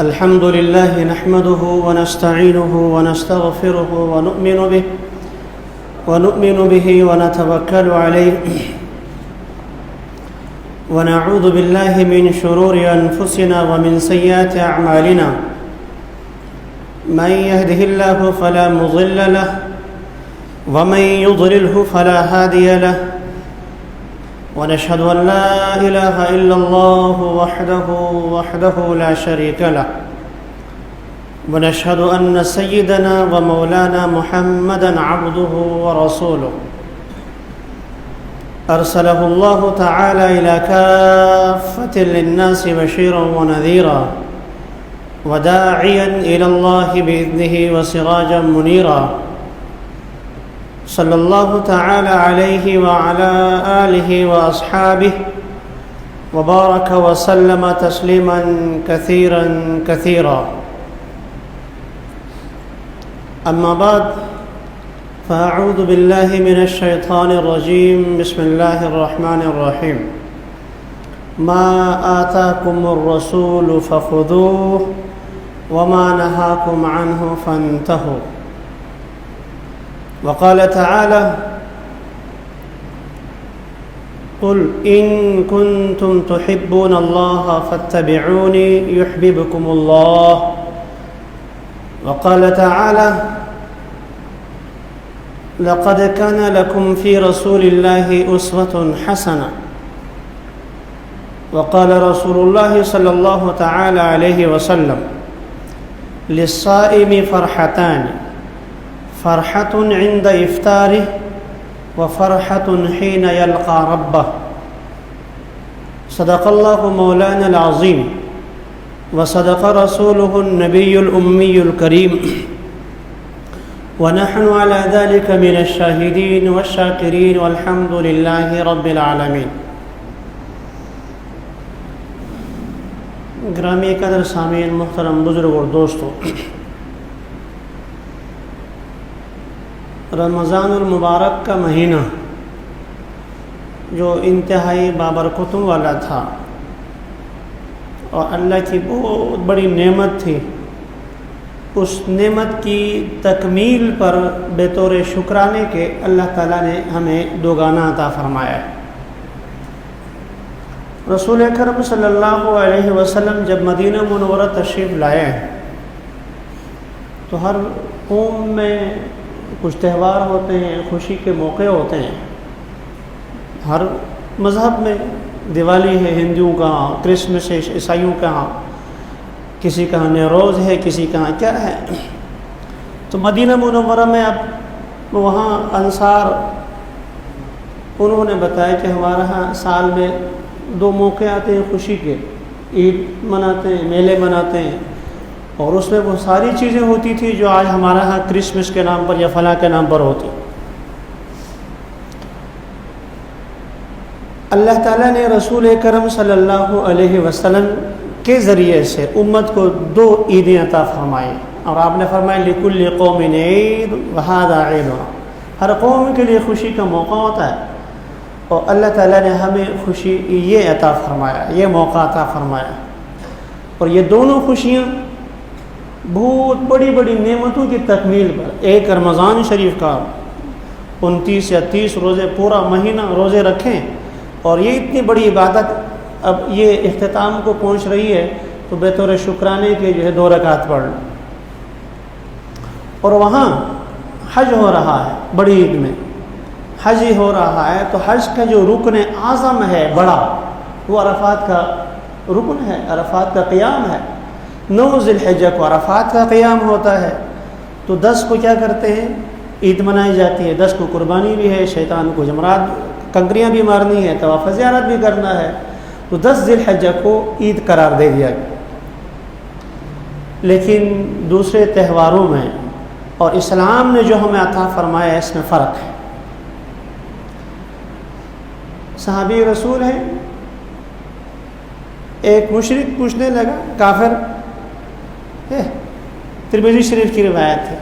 الحمد لله نحمده ونستعينه ونستغفره ونؤمن به ونتوكل عليه ونعوذ بالله من شرور أنفسنا ومن سيئات أعمالنا من يهده الله فلا مضل له ومن يضلله فلا هادي له ونشهد أن لا إله إلا الله وحده لا شريك له ونشهد أن سيدنا ومولانا محمدا عبده ورسوله أرسله الله تعالى إلى كافة للناس بشيرا ونذيرا وداعيا إلى الله بإذنه وسراجا منيرا صلى الله تعالى عليه وعلى آله وأصحابه وبارك وسلم تسليما كثيرا كثيرا. أما بعد فأعوذ بالله من الشيطان الرجيم. بسم الله الرحمن الرحيم. ما آتاكم الرسول فخذوه وما نهاكم عنه فانتهوا. وقال تعالى قل إن كنتم تحبون الله فاتبعوني يحببكم الله. وقال تعالى لقد كان لكم في رسول الله أسوة حسنة. وقال رسول الله صلى الله تعالى عليه وسلم للصائم فرحتان، فرحة عند إفطاره وفرحة حين يلقى ربه. صدق الله مولانا العظيم وصدق رسوله النبي الأمي الكريم ونحن على ذلك من الشاهدين والشاكرين والحمد لله رب العالمين. گرامی قدر سامعین، محترم بزرگ اور دوستو، رمضان المبارک کا مہینہ جو انتہائی بابرکتوں والا تھا اور اللہ کی بہت بڑی نعمت تھی، اس نعمت کی تکمیل پر بطور شکرانے کے اللہ تعالیٰ نے ہمیں دوگانہ عطا فرمایا ہے. رسول اکرم صلی اللہ علیہ وسلم جب مدینہ منورہ تشریف لائے تو ہر قوم میں کچھ تہوار ہوتے ہیں، خوشی کے موقع ہوتے ہیں. ہر مذہب میں دیوالی ہے، ہندوؤں کا کرسمس ہے، عیسائیوں کا کسی کا نیروز ہے، کسی کا کیا ہے. تو مدینہ منورہ میں اب وہاں انصار انہوں نے بتایا کہ ہمارے ہاں سال میں 2 موقع آتے ہیں خوشی کے، عید مناتے ہیں، میلے مناتے ہیں، اور اس میں وہ ساری چیزیں ہوتی تھی جو آج ہمارے ہاں کرسمس کے نام پر یا فلاں کے نام پر ہوتی. اللہ تعالیٰ نے رسول کرم صلی اللہ علیہ وسلم کے ذریعے سے امت کو 2 عیدیں عطا فرمائی، اور آپ نے فرمایا لِكُلِّ قَوْمٍ عِيدٌ وَهَذَا عِيدُنَا. ہر قوم کے لیے خوشی کا موقع ہوتا ہے، اور اللہ تعالیٰ نے ہمیں خوشی یہ عطا فرمایا، یہ موقع عطا فرمایا. اور یہ دونوں خوشیاں بہت بڑی بڑی نعمتوں کی تکمیل پر، ایک رمضان شریف کا 29 یا 30 روزے پورا مہینہ روزے رکھیں، اور یہ اتنی بڑی عبادت اب یہ اختتام کو پہنچ رہی ہے تو بطور شکرانے کے جو ہے 2 رکعت پڑھ لیں. اور وہاں حج ہو رہا ہے، بڑی عید میں حج ہی ہو رہا ہے، تو حج کا جو رکن اعظم ہے بڑا، وہ عرفات کا رکن ہے، عرفات کا قیام ہے. 9 ذی الحجہ کو عرفات کا قیام ہوتا ہے. تو 10 کو کیا کرتے ہیں؟ عید منائی جاتی ہے. 10 کو قربانی بھی ہے، شیطان کو جمرات کنکریاں بھی مارنی ہے، طواف زیارت بھی کرنا ہے. تو 10 ذی الحجہ کو عید قرار دے دیا گیا. لیکن دوسرے تہواروں میں اور اسلام نے جو ہمیں عطا فرمایا ہے، اس میں فرق ہے. صحابی رسول ہیں، ایک مشرک پوچھنے لگا، کافر، ترمذی شریف کی روایت ہے،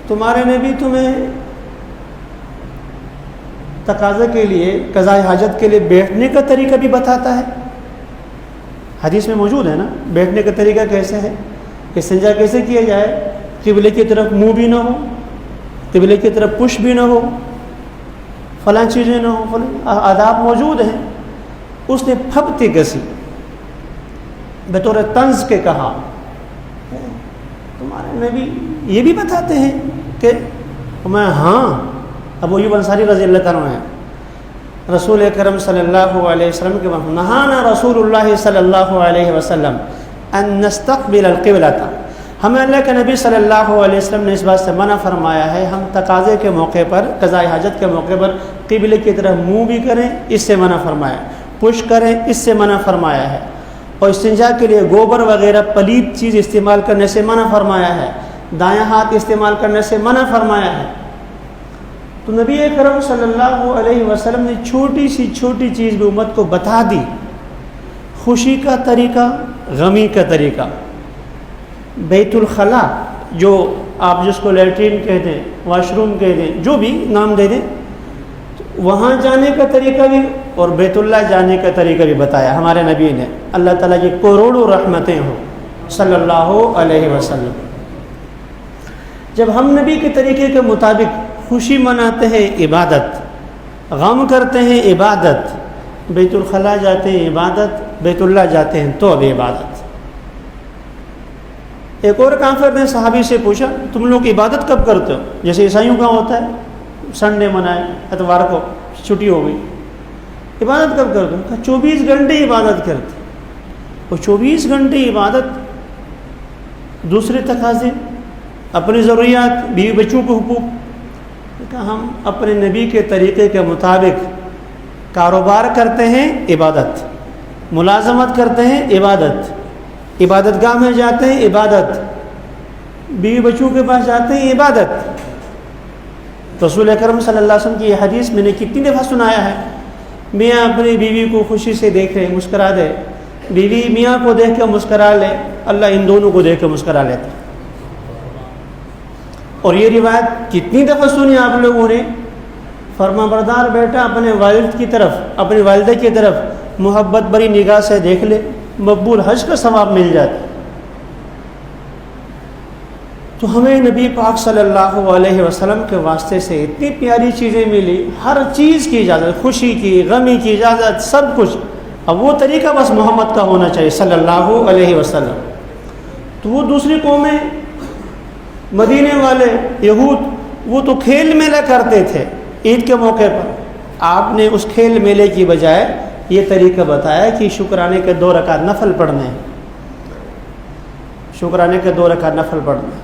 تمہارے نبی تمہیں تقاضے کے لیے، قضاء حاجت کے لیے بیٹھنے کا طریقہ بھی بتاتا ہے؟ حدیث میں موجود ہے نا، بیٹھنے کا طریقہ کیسے ہے، استنجا کیسے کیا جائے، قبلے کی طرف منہ بھی نہ ہو، قبلے کی طرف پش بھی نہ ہو، فلاں چیزیں نہ ہو، فلاں آداب موجود ہیں. اس نے پھپتی کسی بطور طنز کے کہا. تمہارے نبی یہ بھی بتاتے ہیں کہ میں ہاں. ابو ایوب انصاری رضی اللہ تعالیٰ عنہ ہیں، رسول اکرم صلی اللہ علیہ وسلم کے وقت نہانا رسول اللہ صلی اللہ علیہ وسلم ان نستقبل القبلۃ، ہمیں اللہ کے نبی صلی اللہ علیہ وسلم نے اس بات سے منع فرمایا ہے ہم تقاضے کے موقع پر، قضاء حاجت کے موقع پر قبلے کی طرف منہ بھی کریں، اس سے منع فرمایا، پش کریں، اس سے منع فرمایا ہے، اور استنجا کے لیے گوبر وغیرہ پلیت چیز استعمال کرنے سے منع فرمایا ہے، دایاں ہاتھ استعمال کرنے سے منع فرمایا ہے. تو نبی کرم صلی اللہ علیہ وسلم نے چھوٹی سی چھوٹی چیز بھی امت کو بتا دی، خوشی کا طریقہ، غمی کا طریقہ. بیت الخلا جو آپ جس کو لیٹرین کہہ دیں، واش روم کہہ دیں، جو بھی نام دے دیں، وہاں جانے کا طریقہ بھی اور بیت اللہ جانے کا طریقہ بھی بتایا ہمارے نبی نے. اللہ تعالیٰ کی کروڑوں رحمتیں ہوں صلی اللہ علیہ وسلم. جب ہم نبی کے طریقے کے مطابق خوشی مناتے ہیں عبادت، غم کرتے ہیں عبادت، بیت الخلا جاتے ہیں عبادت، بیت اللہ جاتے ہیں تو اب عبادت. ایک اور کافر نے صحابی سے پوچھا تم لوگ عبادت کب کرتے ہو؟ جیسے عیسائیوں کا ہوتا ہے سنڈے منائے، اتوار کو چھٹی ہو گئی، عبادت کب کرتے ہو؟ کہا 24 گھنٹے عبادت کرتے. اور 24 گھنٹے عبادت، دوسرے تقاضے، اپنی ضروریات، بیوی بچوں کو حقوق. کہا ہم اپنے نبی کے طریقے کے مطابق کاروبار کرتے ہیں عبادت، ملازمت کرتے ہیں عبادت، عبادت گاہ میں جاتے ہیں عبادت، بیوی بچوں کے پاس جاتے ہیں عبادت. رسول اکرم صلی اللہ علیہ وسلم کی یہ حدیث میں نے کتنی دفعہ سنایا ہے. میاں اپنی بیوی کو خوشی سے دیکھے مسکرا دے، بیوی میاں کو دیکھ کے مسکرا لے، اللہ ان دونوں کو دیکھ کے مسکرا لیتا. اور یہ روایت کتنی دفعہ سنی آپ لوگوں نے. فرما بردار بیٹا اپنے والد کی طرف، اپنی والدہ کی طرف محبت بری نگاہ سے دیکھ لے، مقبول حج کا ثواب مل جاتا. تو ہمیں نبی پاک صلی اللہ علیہ وسلم کے واسطے سے اتنی پیاری چیزیں ملی، ہر چیز کی اجازت، خوشی کی، غمی کی اجازت، سب کچھ. اب وہ طریقہ بس محمد کا ہونا چاہیے صلی اللہ علیہ وسلم. تو وہ دوسری قومیں، مدینے والے یہود، وہ تو کھیل میلہ کرتے تھے عید کے موقع پر. آپ نے اس کھیل میلے کی بجائے یہ طریقہ بتایا کہ شکرانے کے 2 رکعت نفل پڑھنے ہیں، شکرانے کے 2 رکعت نفل پڑھنے.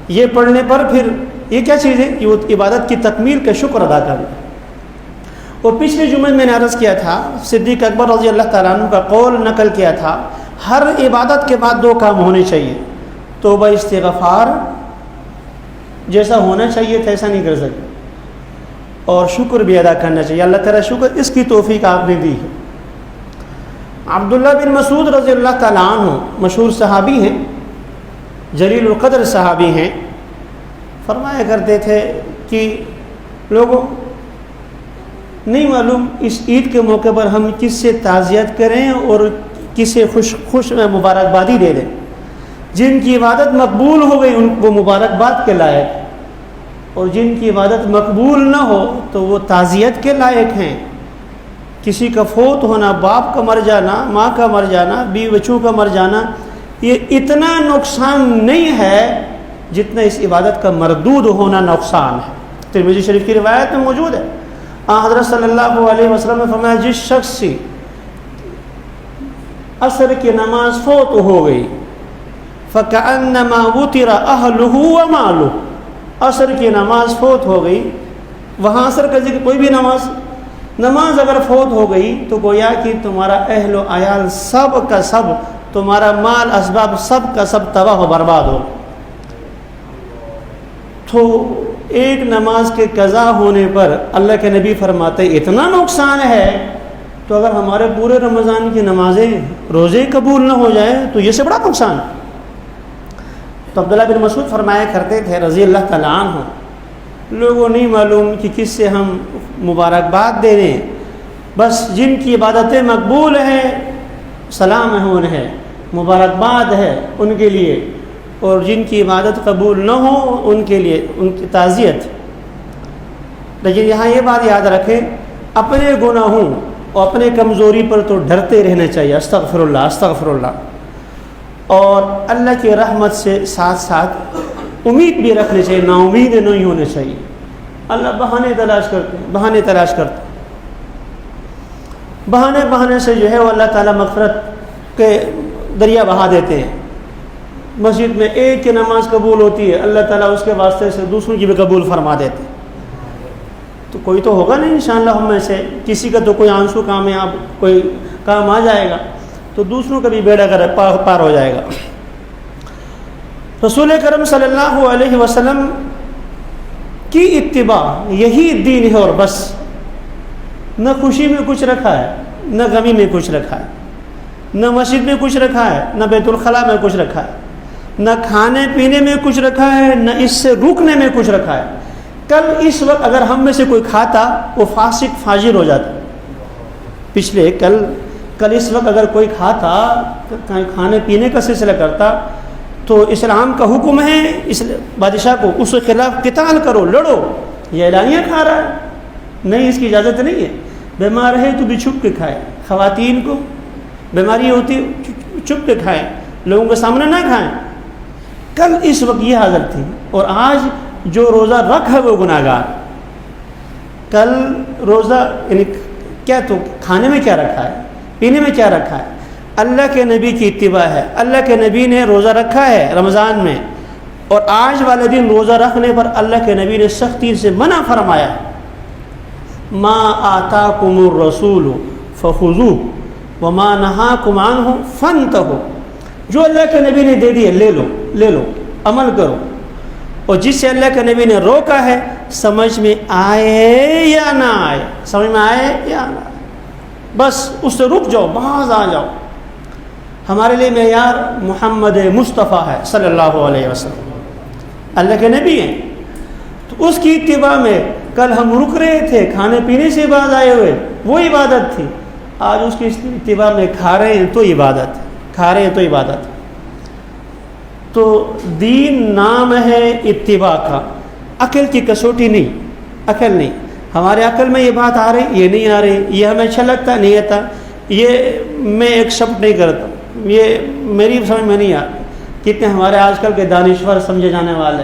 یہ پڑھنے پر پھر یہ کیا چیز ہے کہ وہ عبادت کی تکمیل کا شکر ادا کرنا. اور پچھلے جمعے میں نے عرض کیا تھا، صدیق اکبر رضی اللہ تعالیٰ عنہ کا قول نقل کیا تھا، ہر عبادت کے بعد 2 کام ہونے چاہیے. توبہ استغفار جیسا ہونا چاہیے تھا ایسا نہیں کر سکتے، اور شکر بھی ادا کرنا چاہیے. اللہ تعالیٰ شکر، اس کی توفیق آپ نے دی ہے. عبداللہ بن مسعود رضی اللہ تعالیٰ عنہ مشہور صحابی ہیں، جلیل القدر صحابی ہیں. فرمایا کرتے تھے کہ لوگوں نہیں معلوم اس عید کے موقع پر ہم کس سے تعزیت کریں اور کسے خوش مبارکبادی دے دیں. جن کی عبادت مقبول ہو گئی ان کو مبارکباد کے لائق، اور جن کی عبادت مقبول نہ ہو تو وہ تعزیت کے لائق ہیں. کسی کا فوت ہونا، باپ کا مر جانا، ماں کا مر جانا، بیوی بچوں کا مر جانا، یہ اتنا نقصان نہیں ہے جتنا اس عبادت کا مردود ہونا نقصان ہے. ترمذی شریف کی روایت میں موجود ہے، حضرت صلی اللہ علیہ وسلم نے فرمایا جس شخص سے عصر کی نماز فوت ہو گئی فَكَأَنَّمَا وُتِرَ أَهْلُهُ وَمَالُهُ، عصر کی نماز فوت ہو گئی، وہاں عصر کا ذکر کوئی بھی نماز اگر فوت ہو گئی تو گویا کہ تمہارا اہل و عیال سب کا سب، تمہارا مال اسباب سب کا سب تباہ و برباد ہو. تو ایک نماز کے قضا ہونے پر اللہ کے نبی فرماتے اتنا نقصان ہے، تو اگر ہمارے پورے رمضان کی نمازیں روزے قبول نہ ہو جائے تو یہ سے بڑا نقصان. تو عبداللہ بن مسعود فرمایا کرتے تھے رضی اللہ تعالیٰ عنہ، لوگوں نہیں معلوم کہ کس سے ہم مبارکباد دے دیں، بس جن کی عبادتیں مقبول ہیں سلام ہے انہیں، مبارکباد ہے ان کے لیے، اور جن کی عبادت قبول نہ ہو ان کے لیے ان کی تعزیت۔ لیکن یہاں یہ بات یاد رکھیں، اپنے گناہوں اور اپنے کمزوری پر تو ڈرتے رہنا چاہیے، استغفر اللہ استغفر اللہ، اور اللہ کی رحمت سے ساتھ ساتھ امید بھی رکھنی چاہیے، نا امید نہیں ہونے چاہیے۔ اللہ بہانے تلاش کرتے ہیں، بہانے تلاش کرتے ہیں، بہانے سے جو ہے وہ اللہ تعالیٰ مغفرت کے دریا بہا دیتے ہیں۔ مسجد میں ایک کی نماز قبول ہوتی ہے، اللہ تعالیٰ اس کے واسطے سے دوسروں کی بھی قبول فرما دیتے ہیں۔ تو کوئی تو ہوگا نہیں انشاءاللہ ہم میں سے کسی کا تو کوئی آنسو کامیاب کوئی کام آ جائے گا تو دوسروں کا بھی بیڑا غرق پار ہو جائے گا۔ رسول کرم صلی اللہ علیہ وسلم کی اتباع یہی دین ہے، اور بس، نہ خوشی میں کچھ رکھا ہے، نہ غمی میں کچھ رکھا ہے، نہ مسجد میں کچھ رکھا ہے، نہ بیت الخلاء میں کچھ رکھا ہے، نہ کھانے پینے میں کچھ رکھا ہے، نہ اس سے رکنے میں کچھ رکھا ہے۔ کل اس وقت اگر ہم میں سے کوئی کھاتا وہ فاسق فاجر ہو جاتا، پچھلے کل اس وقت اگر کوئی کھاتا کھانے پینے کا سلسلہ کرتا تو اسلام کا حکم ہے اس بادشاہ کو اس کے خلاف قتال کرو، لڑو، یہ اعلانیہ کھا رہا ہے، نہیں، اس کی اجازت نہیں ہے۔ بیمار ہے تو بھی چھپ کے کھائے، خواتین کو بیماری ہوتی چھپ کے کھائیں، لوگوں کے سامنے نہ کھائیں۔ کل اس وقت یہ حالت تھی، اور آج جو روزہ رکھ ہے وہ گناہ گار۔ کل روزہ یعنی کیا، تو کھانے میں کیا رکھا ہے، پینے میں کیا رکھا ہے، اللہ کے نبی کی اتباع ہے، اللہ کے نبی نے روزہ رکھا ہے رمضان میں، اور آج والے دن روزہ رکھنے پر اللہ کے نبی نے سختی سے منع فرمایا، ما آتاکم الرسول فخذوہ وما نہاکم عنہ فانتہوا، جو اللہ کے نبی نے دے دیا لے لو عمل کرو، اور جس سے اللہ کے نبی نے روکا ہے سمجھ میں آئے یا نہ آئے، سمجھ میں آئے یا نہ آئے، بس اس سے رک جاؤ، باز آ جاؤ۔ ہمارے لیے معیار محمد مصطفیٰ ہے صلی اللہ علیہ وسلم، اللہ کے نبی ہیں، تو اس کی اتباع میں کل ہم رک رہے تھے، کھانے پینے سے باز آئے ہوئے، وہ عبادت تھی۔ آج اس کی اتباع میں کھا رہے ہیں تو عبادت، کھا رہے ہیں تو عبادت۔ تو دین نام ہے اتباع کا، عقل کی کسوٹی نہیں، عقل نہیں۔ ہمارے عقل میں یہ بات آ رہی، یہ نہیں آ رہی، یہ ہمیں اچھا لگتا نہیں آتا، یہ میں ایکسیپٹ نہیں کرتا، یہ میری سمجھ میں نہیں آتی۔ کتنے ہمارے آج کل کے دانشور سمجھے جانے والے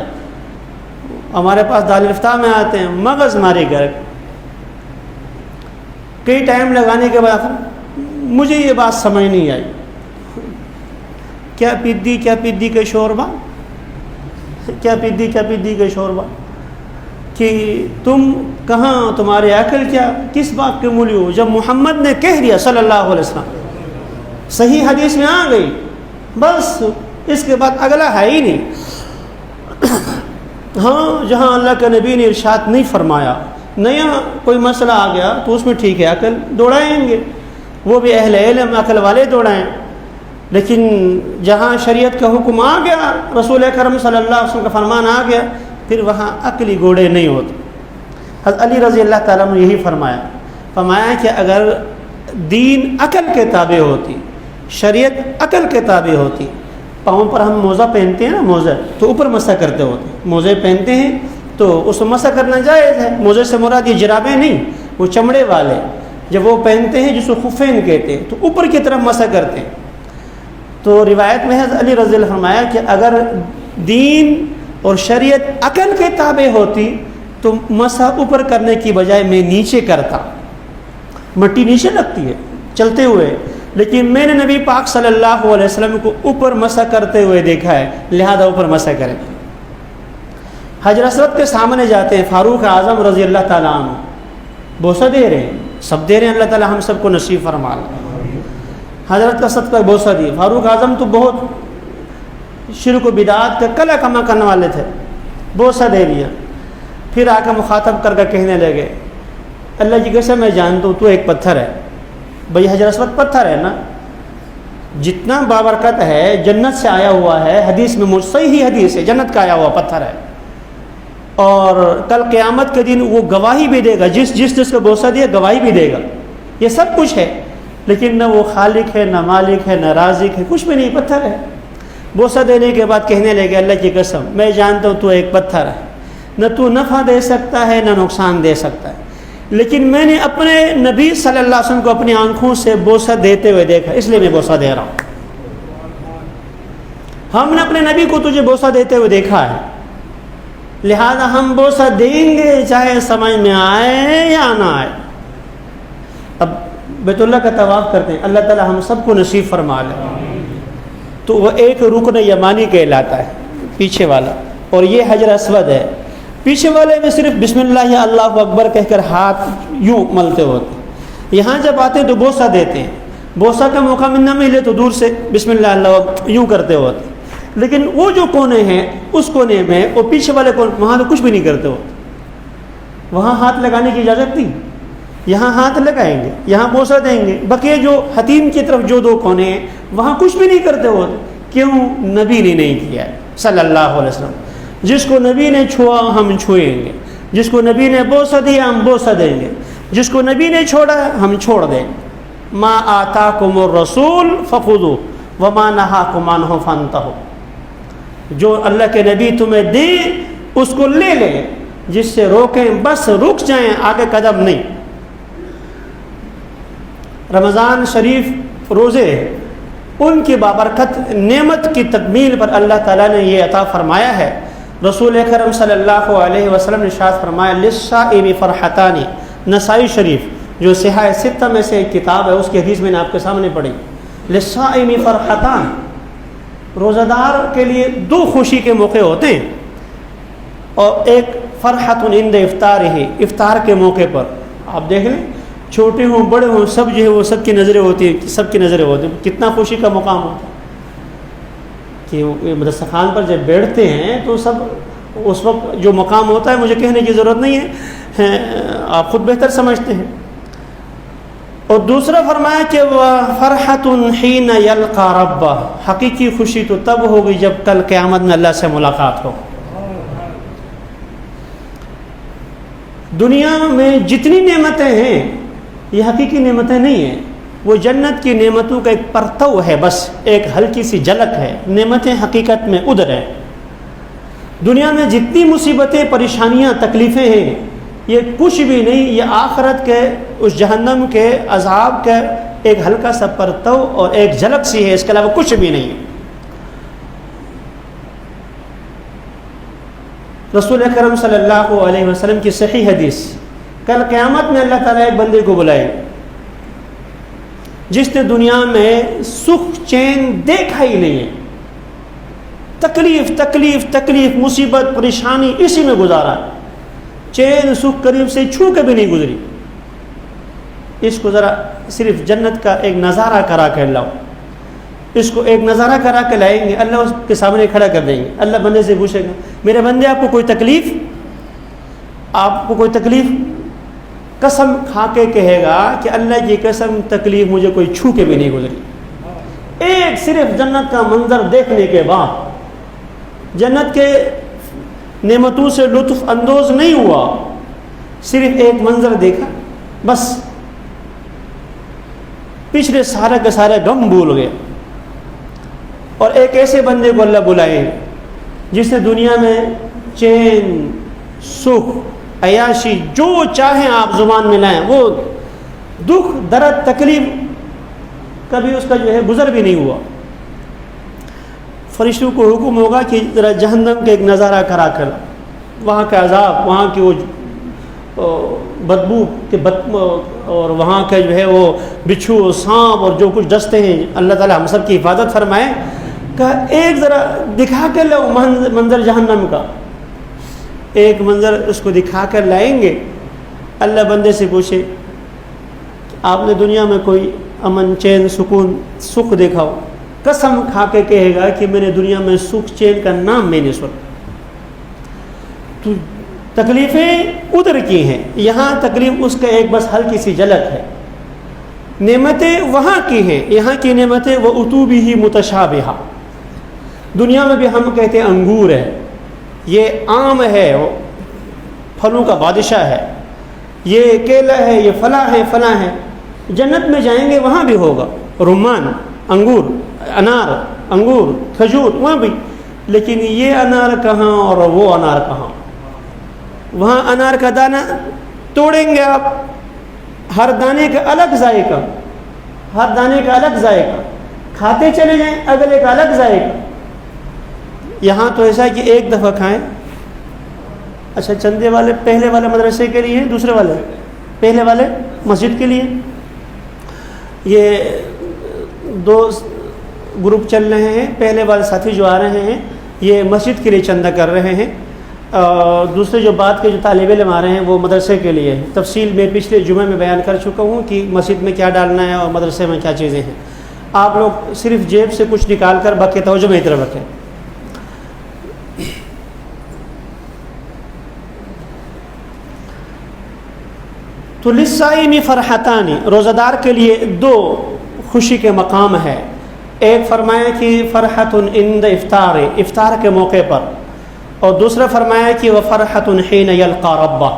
ہمارے پاس دارالفتاء میں آتے ہیں، مغز مارے گھر، کئی ٹائم لگانے کے بعد مجھے یہ بات سمجھ نہیں آئی، کیا پدی کے شوربہ، کیا پدی کے شوربہ، کہ تم کہاں، تمہارے عقل کیا، کس بات کے مولی ہو، جب محمد نے کہہ دیا صلی اللہ علیہ وسلم، صحیح حدیث میں آ گئی، بس اس کے بعد اگلا ہے ہی نہیں۔ ہاں جہاں اللہ کے نبی نے ارشاد نہیں فرمایا، نیا کوئی مسئلہ آ گیا تو اس میں ٹھیک ہے عقل دوڑائیں گے، وہ بھی اہل علم عقل والے دوڑائیں، لیکن جہاں شریعت کا حکم آ گیا، رسول کرم صلی اللہ علیہ وسلم کا فرمان آ گیا، پھر وہاں عقلی گھوڑے نہیں ہوتے۔ حضرت علی رضی اللہ تعالیٰ نے یہی فرمایا کہ اگر دین عقل کے تابع ہوتی، شریعت عقل کے تابع ہوتی، پاؤں پر ہم موزہ پہنتے ہیں نا، موزہ تو اوپر مسح کرتے ہوتے، موزے پہنتے ہیں تو اس میں مسح کرنا جائز ہے، موزے سے مراد یہ جرابیں نہیں، وہ چمڑے والے جب وہ پہنتے ہیں جس کو خفین کہتے ہیں تو اوپر کی طرف مسح کرتے ہیں۔ تو روایت میں حضرت علی رضی اللہ عنہ فرمایا کہ اگر دین اور شریعت عقل کے تابع ہوتی تو مسح اوپر کرنے کی بجائے میں نیچے کرتا، مٹی نیچے لگتی ہے چلتے ہوئے، لیکن میں نے نبی پاک صلی اللہ علیہ وسلم کو اوپر مسح کرتے ہوئے دیکھا ہے، لہذا اوپر مسح کریں۔ حجر اسود کے سامنے جاتے ہیں، فاروق اعظم رضی اللہ تعالیٰ عنہ بوسہ دے رہے ہیں، سب دے رہے ہیں، اللہ تعالیٰ ہم سب کو نصیب فرما لے۔ حضرت کا صدقہ بوسہ دی، فاروق اعظم تو بہت شرک و بدعات کا کلا کما کرنے والے تھے، بوسہ دے دیا، پھر آ کے مخاطب کر کے کہنے لگے، اللہ جی کیسے میں جانتا ہوں تو ایک پتھر ہے، بھئی حجر اسود پتھر ہے نا، جتنا بابرکت ہے جنت سے آیا ہوا ہے، حدیث میں صحیح حدیث ہے، جنت کا آیا ہوا پتھر ہے، اور کل قیامت کے دن وہ گواہی بھی دے گا، جس کو بوسہ دیا گواہی بھی دے گا، یہ سب کچھ ہے، لیکن نہ وہ خالق ہے، نہ مالک ہے، نہ رازق ہے، کچھ بھی نہیں، پتھر ہے۔ بوسہ دینے کے بعد کہنے لگے اللہ کی قسم میں جانتا ہوں تو ایک پتھر ہے، نہ تو نفع دے سکتا ہے نہ نقصان دے سکتا ہے، لیکن میں نے اپنے نبی صلی اللہ علیہ وسلم کو اپنی آنکھوں سے بوسہ دیتے ہوئے دیکھا، اس لیے میں بوسہ دے رہا ہوں۔ ہم نے اپنے نبی کو تجھے بوسہ دیتے ہوئے دیکھا ہے، لہذا ہم بوسہ دیں گے چاہے سمجھ میں آئے یا نہ آئے۔ اب بیت اللہ کا طواف کرتے ہیں، اللہ تعالی ہم سب کو نصیب فرما لے۔ تو وہ ایک رکن یمانی کہلاتا ہے پیچھے والا، اور یہ حجر اسود ہے۔ پیچھے والے میں صرف بسم اللہ یا اللہ اکبر کہہ کر ہاتھ یوں ملتے ہوتے، یہاں جب آتے ہیں تو بوسہ دیتے ہیں، بوسہ کا موقع نہ ملے تو دور سے بسم اللہ اللہ اکبر یوں کرتے ہوتے۔ لیکن وہ جو کونے ہیں اس کونے میں وہ پیچھے والے کونے وہاں تو کچھ بھی نہیں کرتے ہوتے، وہاں ہاتھ لگانے کی اجازت نہیں، یہاں ہاتھ لگائیں گے، یہاں بوسہ دیں گے، بقیہ جو حتیم کی طرف جو دو کونے ہیں وہاں کچھ بھی نہیں کرتے ہوتے۔ کیوں؟ نبی نے نہیں کیا ہے صلی اللہ علیہ وسلم۔ جس کو نبی نے چھوا ہم چھوئیں گے، جس کو نبی نے بوسہ دیا ہم بوسہ دیں گے، جس کو نبی نے چھوڑا ہم چھوڑ دیں۔ ما آتاکم الرسول فخذوہ وما نہاکم عنہ فانتہوا، جو اللہ کے نبی تمہیں دیں اس کو لے لیں، جس سے روکیں بس رک جائیں، آگے قدم نہیں۔ رمضان شریف روزے ان کی بابرکت نعمت کی تکمیل پر اللہ تعالیٰ نے یہ عطا فرمایا ہے۔ رسول اکرم صلی اللہ علیہ وسلم نے ارشاد فرمایا للصائم فرحتان، نسائی شریف جو صحاح ستہ میں سے ایک کتاب ہے اس کی حدیث میں نے آپ کے سامنے پڑھی، للصائم فرحتان، روزہ دار کے لیے دو خوشی کے موقع ہوتے ہیں، اور ایک فرحت عند افطارہ، افطار کے موقع پر آپ دیکھ لیں چھوٹے ہوں بڑے ہوں سب جو ہے وہ سب کی نظریں ہوتی ہیں، سب کی نظریں ہوتی ہیں، کتنا خوشی کا مقام ہوتا ہے کہ دسترخوان پر جب بیٹھتے ہیں تو سب اس وقت جو مقام ہوتا ہے مجھے کہنے کی ضرورت نہیں ہے، آپ خود بہتر سمجھتے ہیں۔ اور دوسرا فرمایا کہ فرحت حین یلقى ربہ، حقیقی خوشی تو تب ہوگی جب کل قیامت میں اللہ سے ملاقات ہو۔ دنیا میں جتنی نعمتیں ہیں یہ حقیقی نعمتیں نہیں ہیں، وہ جنت کی نعمتوں کا ایک پرتو ہے، بس ایک ہلکی سی جھلک ہے، نعمتیں حقیقت میں ادھر ہیں۔ دنیا میں جتنی مصیبتیں پریشانیاں تکلیفیں ہیں یہ کچھ بھی نہیں، یہ آخرت کے اس جہنم کے عذاب کا ایک ہلکا سا پرتو اور ایک جھلک سی ہے، اس کے علاوہ کچھ بھی نہیں ہے۔ رسول اکرم صلی اللہ علیہ وسلم کی صحیح حدیث، کل قیامت میں اللہ تعالیٰ ایک بندے کو بلائے جس نے دنیا میں سکھ چین دیکھا ہی نہیں ہے، تکلیف تکلیف تکلیف مصیبت پریشانی اسی میں گزارا، چین سکھ قریب سے چھو کے بھی نہیں گزری۔ اس کو ذرا صرف جنت کا ایک نظارہ کرا کے لاؤ، اس کو ایک نظارہ کرا کے لائیں گے، اللہ اس کے سامنے کھڑا کر دیں گے، اللہ بندے سے پوچھے گا میرے بندے آپ کو کوئی تکلیف، آپ کو کوئی تکلیف؟ قسم کھا کے کہے گا کہ اللہ کی قسم تکلیف مجھے کوئی چھو کے بھی نہیں گزری۔ ایک صرف جنت کا منظر دیکھنے کے بعد جنت کے نعمتوں سے لطف اندوز نہیں ہوا، صرف ایک منظر دیکھا بس پچھلے سارے کے سارے غم بھول گئے۔ اور ایک ایسے بندے کو اللہ بلائے جس نے دنیا میں چین سکھ عیاشی جو چاہیں آپ زبان میں لائیں، وہ دکھ درد تکلیف کبھی اس کا جو ہے گزر بھی نہیں ہوا۔ فرشتوں کو حکم ہوگا کہ ذرا جہنم کا ایک نظارہ کرا کر وہاں کا عذاب، وہاں کی وہ بدبو کے اور وہاں کا جو ہے وہ بچھو سانپ اور جو کچھ دستے ہیں، اللہ تعالی ہم سب کی حفاظت فرمائے، کہ ایک ذرا دکھا کے لو منظر جہنم کا، ایک منظر اس کو دکھا کر لائیں گے۔ اللہ بندے سے پوچھے آپ نے دنیا میں کوئی امن چین سکون سکھ دیکھا ہو؟ قسم کھا کے کہے گا کہ میں نے دنیا میں سکھ چین کا نام میں نے سنا۔ تو تکلیفیں ادھر کی ہیں، یہاں تکلیف اس کا ایک بس ہلکی سی جھلک ہے۔ نعمتیں وہاں کی ہیں، یہاں کی نعمتیں وہ اتوبی ہی متشابہہ۔ دنیا میں بھی ہم کہتے ہیں انگور ہے، یہ آم ہے، پھلوں کا بادشاہ ہے، یہ کیلا ہے، یہ فلاں ہے فلاں ہے، جنت میں جائیں گے وہاں بھی ہوگا رمان، انگور، انار، انگور، کھجور وہاں بھی، لیکن یہ انار کہاں اور وہ انار کہاں؟ وہاں انار کا دانہ توڑیں گے آپ، ہر دانے کا الگ ذائقہ، ہر دانے کا الگ ذائقہ، کھاتے چلے جائیں اگلے کا الگ ذائقہ۔ یہاں تو ایسا ہے کہ ایک دفعہ کھائیں، اچھا چندے والے پہلے والے مدرسے کے لیے، دوسرے والے پہلے والے مسجد کے لیے، یہ دو گروپ چل رہے ہیں۔ پہلے والے ساتھی جو آ رہے ہیں یہ مسجد کے لیے چندہ کر رہے ہیں، دوسرے جو بعد کے جو طالب علم آ رہے ہیں وہ مدرسے کے لیے۔ تفصیل میں پچھلے جمعے میں بیان کر چکا ہوں کہ مسجد میں کیا ڈالنا ہے اور مدرسے میں کیا چیزیں ہیں۔ آپ لوگ صرف جیب سے کچھ نکال کر باقی توجہ میری طرف رکھیں۔ تو للصائم فرحتان، روزہ دار کے لیے دو خوشی کے مقام ہے۔ ایک فرمایا کہ فرحت عند افطار، افطار کے موقع پر، اور دوسرا فرمایا کہ وفرحت حین یلقى ربہ،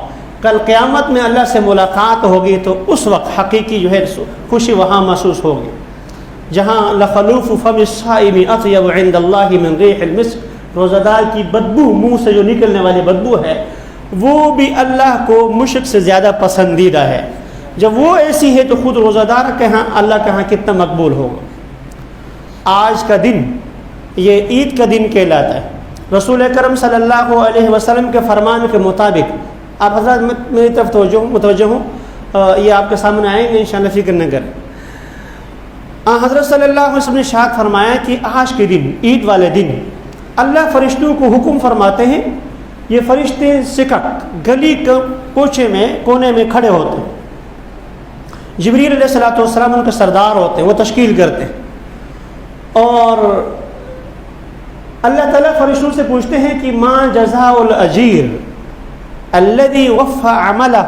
کل قیامت میں اللہ سے ملاقات ہوگی تو اس وقت حقیقی جو ہے خوشی وہاں محسوس ہوگی، جہاں لخلوف فم الصائم اطیب عند اللہ من ریح المسک، روزہ دار کی بدبو، منہ سے جو نکلنے والی بدبو ہے وہ بھی اللہ کو مشک سے زیادہ پسندیدہ ہے۔ جب وہ ایسی ہے تو خود روزہ دار کے ہاں اللہ کے ہاں کتنا مقبول ہوگا۔ آج کا دن یہ عید کا دن کہلاتا ہے۔ رسول کرم صلی اللہ علیہ وسلم کے فرمان کے مطابق، آپ حضرات میری طرف متوجہ ہوں، یہ آپ کے سامنے آئیں گے انشاءاللہ، فکر نہ کریں۔ حضرت صلی اللہ علیہ وسلم نے ارشاد فرمایا کہ آج کے دن، عید والے دن، اللہ فرشتوں کو حکم فرماتے ہیں، یہ فرشتے سکک گلی کے کوچے میں کونے میں کھڑے ہوتے ہیں، جبریل علیہ الصلوۃ والسلام ان کے سردار ہوتے ہیں، وہ تشکیل کرتے ہیں، اور اللہ تعالیٰ فرشتوں سے پوچھتے ہیں کہ ما جزاء الاجیر الذی وفى عملہ،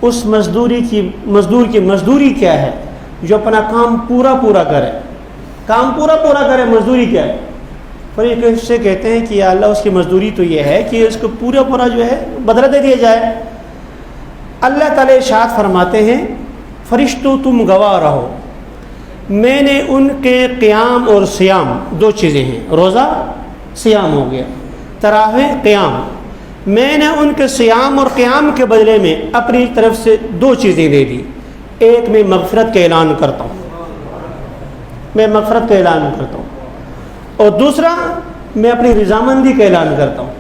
اس مزدور کی مزدوری کیا ہے جو اپنا کام پورا کرے، کام پورا کرے، مزدوری کیا ہے؟ فرشتے سے کہتے ہیں کہ یا اللہ اس کی مزدوری تو یہ ہے کہ اس کو پورا جو ہے بدلہ دے دیا جائے۔ اللہ تعالیٰ ارشاد فرماتے ہیں فرشتوں تم گواہ رہو، میں نے ان کے قیام اور صیام، دو چیزیں ہیں، روزہ صیام ہو گیا، تراویح قیام، میں نے ان کے صیام اور قیام کے بدلے میں اپنی طرف سے دو چیزیں دے دی۔ ایک میں مغفرت کا اعلان کرتا ہوں، میں مغفرت کا اعلان کرتا ہوں، اور دوسرا میں اپنی رضامندی کا اعلان کرتا ہوں،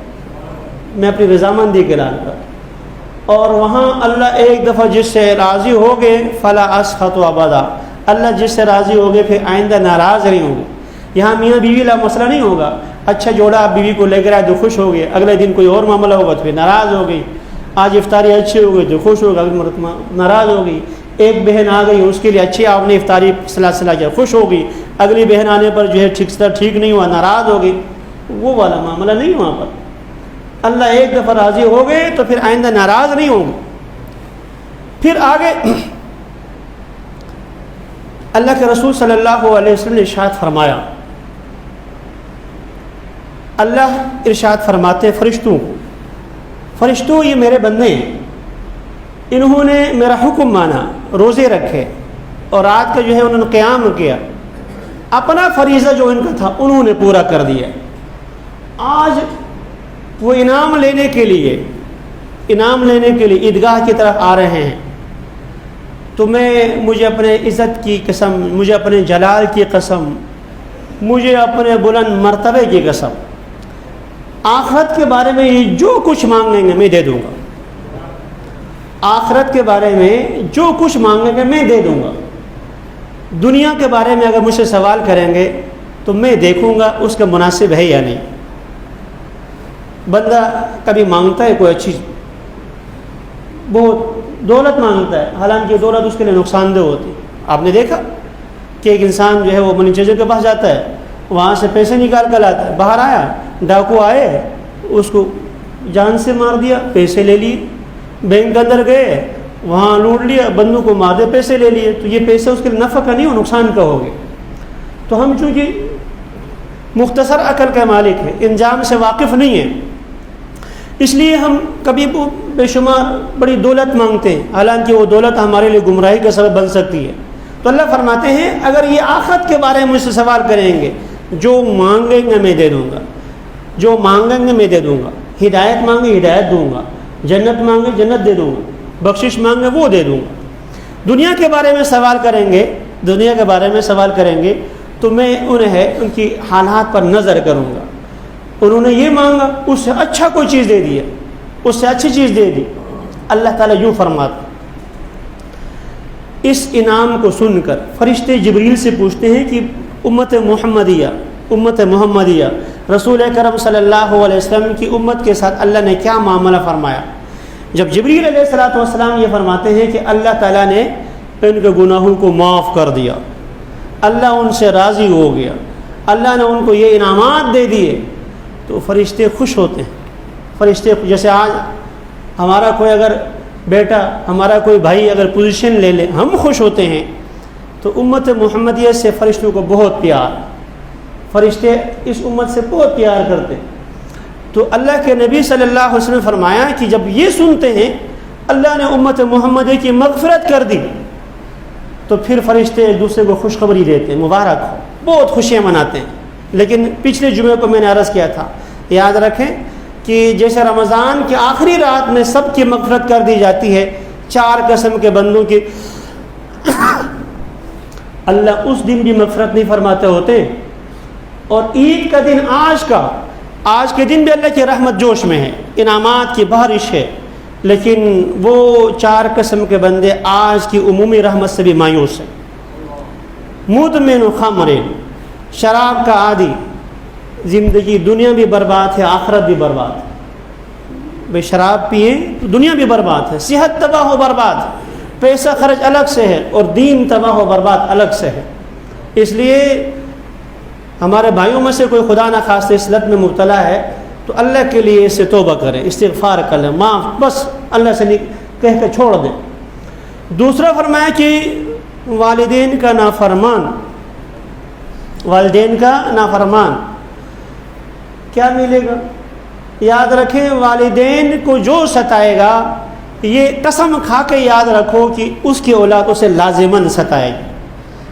میں اپنی رضامندی کا اعلان کرتا ہوں۔ اور وہاں اللہ ایک دفعہ جس سے راضی ہو گئے فلا اسخط ابدا، اللہ جس سے راضی ہو گئے پھر آئندہ ناراض نہیں ہوگا۔ یہاں میاں بیوی کا مسئلہ نہیں ہوگا، اچھا جوڑا آپ بیوی کو لے کر آئے تو خوش ہو گئے، اگلے دن کوئی اور معاملہ ہوگا تو پھر ناراض ہو گئی، آج افطاری اچھی ہو گئی تو خوش ہوگا، اگلی مرتبہ ناراض ہو گئی۔ ایک بہن آ گئی اس کے لیے اچھی آپ نے افطاری صلاح کیا، خوش ہو گئی، اگلی بہن آنے پر جو ہے ٹھیک نہیں ہوا، ناراض ہو گئی، وہ والا معاملہ نہیں وہاں پر۔ اللہ ایک دفعہ راضی ہو گئے تو پھر آئندہ ناراض نہیں ہوں گے۔ پھر آگے اللہ کے رسول صلی اللہ علیہ وسلم نے ارشاد فرمایا، اللہ ارشاد فرماتے فرشتوں یہ میرے بندے ہیں، انہوں نے میرا حکم مانا، روزے رکھے اور رات کا جو ہے انہوں نے قیام کیا، اپنا فریضہ جو ان کا تھا انہوں نے پورا کر دیا۔ آج وہ انعام لینے کے لیے عیدگاہ کی طرف آ رہے ہیں، تو مجھے اپنے عزت کی قسم، مجھے اپنے جلال کی قسم، مجھے اپنے بلند مرتبے کی قسم، آخرت کے بارے میں یہ جو کچھ مانگیں گے میں دے دوں گا، آخرت کے بارے میں جو کچھ مانگیں گے میں دے دوں گا۔ دنیا کے بارے میں اگر مجھ سے سوال کریں گے تو میں دیکھوں گا اس کا مناسب ہے یا نہیں۔ بندہ کبھی مانگتا ہے کوئی اچھی بہت دولت مانگتا ہے، حالانکہ دولت اس کے لیے نقصان دہ ہوتی ہے۔ آپ نے دیکھا کہ ایک انسان جو ہے وہ منی چیزوں کے پاس جاتا ہے، وہاں سے پیسے نکال کر لاتا ہے، باہر آیا ڈاکو آئے اس کو جان سے مار دیا، پیسے لے لیے، بینک کے اندر گئے وہاں لوٹ لیا، بندوں کو مار دے، پیسے لے لیے، تو یہ پیسے اس کے لیے نفع کا نہیں ہو، نقصان کا ہو گیا۔ تو ہم چونکہ مختصر عقل کے مالک ہیں، انجام سے واقف نہیں ہیں، اس لیے ہم کبھی بے شمار بڑی دولت مانگتے ہیں، حالانکہ وہ دولت ہمارے لیے گمراہی کا سبب بن سکتی ہے۔ تو اللہ فرماتے ہیں اگر یہ آخرت کے بارے میں مجھ سے سوال کریں گے، جو مانگیں گے میں دے دوں گا، جو مانگیں گے میں دے دوں گا، ہدایت مانگے ہدایت دوں گا، جنت مانگے جنت دے دوں گا، بخشش مانگے وہ دے دوں گا۔ دنیا کے بارے میں سوال کریں گے، دنیا کے بارے میں سوال کریں گے تو میں انہیں ان کی حالات پر نظر کروں گا، انہوں نے یہ مانگا اس سے اچھا کوئی چیز دے دیا، اس سے اچھی چیز دے دی۔ اللہ تعالیٰ یوں فرماتا، اس انعام کو سن کر فرشتے جبریل سے پوچھتے ہیں کہ امت محمدیہ رسول کرم صلی اللہ علیہ وسلم کی امت کے ساتھ اللہ نے کیا معاملہ فرمایا؟ جب جبریل علیہ الصلوۃ والسلام یہ فرماتے ہیں کہ اللہ تعالیٰ نے ان کے گناہوں کو معاف کر دیا، اللہ ان سے راضی ہو گیا، اللہ نے ان کو یہ انعامات دے دیے، تو فرشتے خوش ہوتے ہیں۔ فرشتے جیسے آج ہمارا کوئی اگر بیٹا، ہمارا کوئی بھائی اگر پوزیشن لے لے ہم خوش ہوتے ہیں، تو امت محمدیہ سے فرشتوں کو بہت پیار، فرشتے اس امت سے بہت پیار کرتے۔ تو اللہ کے نبی صلی اللہ علیہ وسلم نے فرمایا کہ جب یہ سنتے ہیں اللہ نے امت محمدیہ کی مغفرت کر دی، تو پھر فرشتے ایک دوسرے کو خوشخبری دیتے ہیں، مبارک ہو، بہت خوشیاں مناتے ہیں۔ لیکن پچھلے جمعے کو میں نے عرض کیا تھا، یاد رکھیں کہ جیسے رمضان کی آخری رات میں سب کی مغفرت کر دی جاتی ہے، 4 قسم کے بندوں کی اللہ اس دن بھی مغفرت نہیں فرماتے ہوتے۔ اور عید کا دن آج کے دن بھی اللہ کی رحمت جوش میں ہے، انعامات کی بارش ہے، لیکن وہ 4 قسم کے بندے آج کی عمومی رحمت سے بھی مایوس ہیں۔ مدمن خمر، شراب کا عادی، زندگی دنیا بھی برباد ہے آخرت بھی برباد ہے۔ بھئی شراب پئیں تو دنیا بھی برباد ہے، صحت تباہ و برباد ہے، پیسہ خرچ الگ سے ہے، اور دین تباہ و برباد الگ سے ہے۔ اس لیے ہمارے بھائیوں میں سے کوئی خدا نہ خواستہ اس لت میں مبتلا ہے تو اللہ کے لیے اس سے توبہ کرے، استغفار کرے، معاف بس اللہ سے کہہ کے چھوڑ دیں۔ دوسرا فرمایا کہ والدین کا نافرمان کیا ملے گا؟ یاد رکھیں والدین کو جو ستائے گا، یہ قسم کھا کے یاد رکھو کہ اس کی اولاد اسے لازماً ستائے گی۔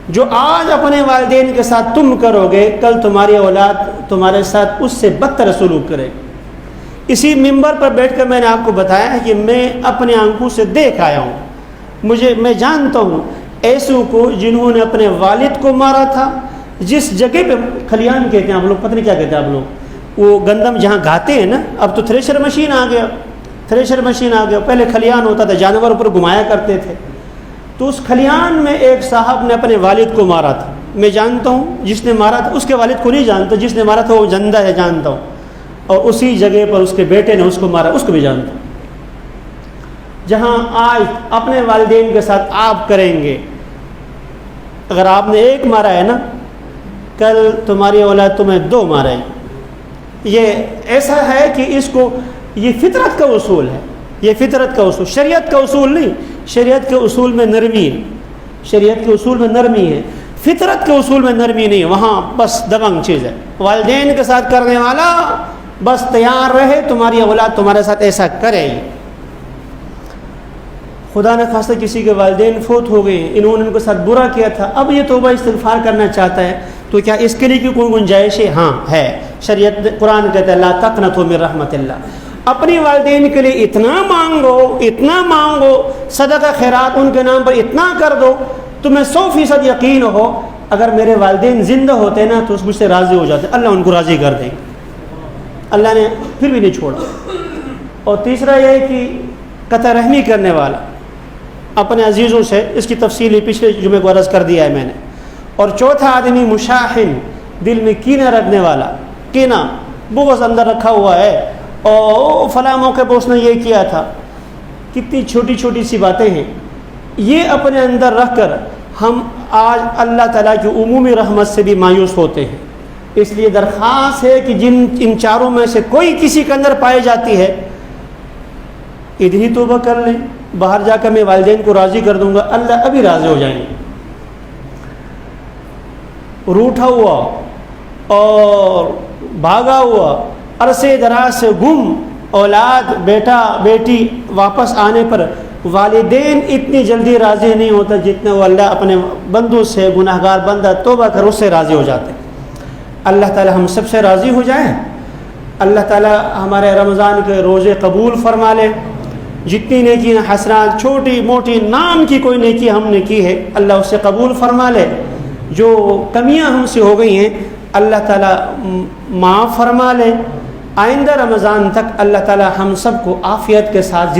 جو آج اپنے والدین کے ساتھ تم کرو گے، کل تمہاری اولاد تمہارے ساتھ اس سے بدتر سلوک کرے گی۔ اسی ممبر پر بیٹھ کر میں نے آپ کو بتایا ہے کہ میں اپنے آنکھوں سے دیکھ آیا ہوں، میں جانتا ہوں ایسوں کو جنہوں نے اپنے والد کو مارا تھا، جس جگہ پہ کھلیان کہتے ہیں آپ لوگ، پتہ نہیں کیا کہتے ہیں آپ لوگ، وہ گندم جہاں گھاتے ہیں نا، اب تو تھریشر مشین آ گیا، پہلے کھلیان ہوتا تھا، جانور اوپر گھمایا کرتے تھے۔ تو اس کھلیان میں ایک صاحب نے اپنے والد کو مارا تھا، میں جانتا ہوں جس نے مارا تھا، اس کے والد کو نہیں جانتا، جس نے مارا تھا وہ زندہ ہے جانتا ہوں، اور اسی جگہ پر اس کے بیٹے نے اس کو مارا، اس کو بھی جانتا ہوں۔ جہاں آج اپنے والدین کے ساتھ آپ کریں گے، اگر آپ نے ایک مارا ہے نا، کل تمہاری اولاد تمہیں 2 مارے گی۔ یہ ایسا ہے کہ یہ فطرت کا اصول ہے، یہ فطرت کا اصول، شریعت کا اصول نہیں۔ شریعت کے اصول میں نرمی ہے، فطرت کے اصول میں نرمی نہیں، وہاں بس دبنگ چیز ہے۔ والدین کے ساتھ کرنے والا بس تیار رہے تمہاری اولاد تمہارے ساتھ ایسا کرے۔ خدا نہ خواستہ کسی کے والدین فوت ہو گئے، انہوں نے ان کے ساتھ برا کیا تھا، اب یہ توبہ استغفار کرنا چاہتا ہے، تو کیا اس کے لیے کوئی گنجائش ہے؟ ہاں ہے۔ شریعت قرآن کہتا ہے لا تقنطوا من رحمت اللہ، اپنی والدین کے لیے اتنا مانگو، صدقہ خیرات ان کے نام پر اتنا کر دو، تمہیں 100% یقین ہو اگر میرے والدین زندہ ہوتے نا تو اس مجھ سے راضی ہو جاتے، اللہ ان کو راضی کر دیں گے۔ اللہ نے پھر بھی نہیں چھوڑا۔ اور تیسرا یہ ہے کہ قطع رحمی کرنے والا اپنے عزیزوں سے، اس کی تفصیل پچھلے جمعے کو عرض کر دیا ہے میں نے۔ اور چوتھا آدمی مشاحن، دل میں کینہ رکھنے والا، کینہ بغض اندر رکھا ہوا ہے، اور فلاں موقع پہ اس نے یہ کیا تھا، کتنی چھوٹی چھوٹی سی باتیں ہیں، یہ اپنے اندر رکھ کر ہم آج اللہ تعالیٰ کی عمومی رحمت سے بھی مایوس ہوتے ہیں۔ اس لیے درخواست ہے کہ ان چاروں میں سے کوئی کسی کے اندر پائی جاتی ہے، ادھر ہی توبہ کر لیں، باہر جا کر میں والدین کو راضی کر دوں گا، اللہ ابھی راضی ہو جائیں گے۔ روٹھا ہوا اور بھاگا ہوا، عرصے دراز سے گم اولاد بیٹا بیٹی واپس آنے پر والدین اتنی جلدی راضی نہیں ہوتا جتنے وہ اللہ اپنے بندوں سے، گناہگار بندہ توبہ کر اس سے راضی ہو جاتے. اللہ تعالی ہم سب سے راضی ہو جائیں. اللہ تعالی ہمارے رمضان کے روزے قبول فرما لے. جتنی نیکی حسنات چھوٹی موٹی نام کی کوئی نیکی ہم نے کی ہے اللہ اسے قبول فرما لے. جو کمیاں ہم سے ہو گئی ہیں اللہ تعالیٰ معاف فرما لے. آئندہ رمضان تک اللہ تعالیٰ ہم سب کو عافیت کے ساتھ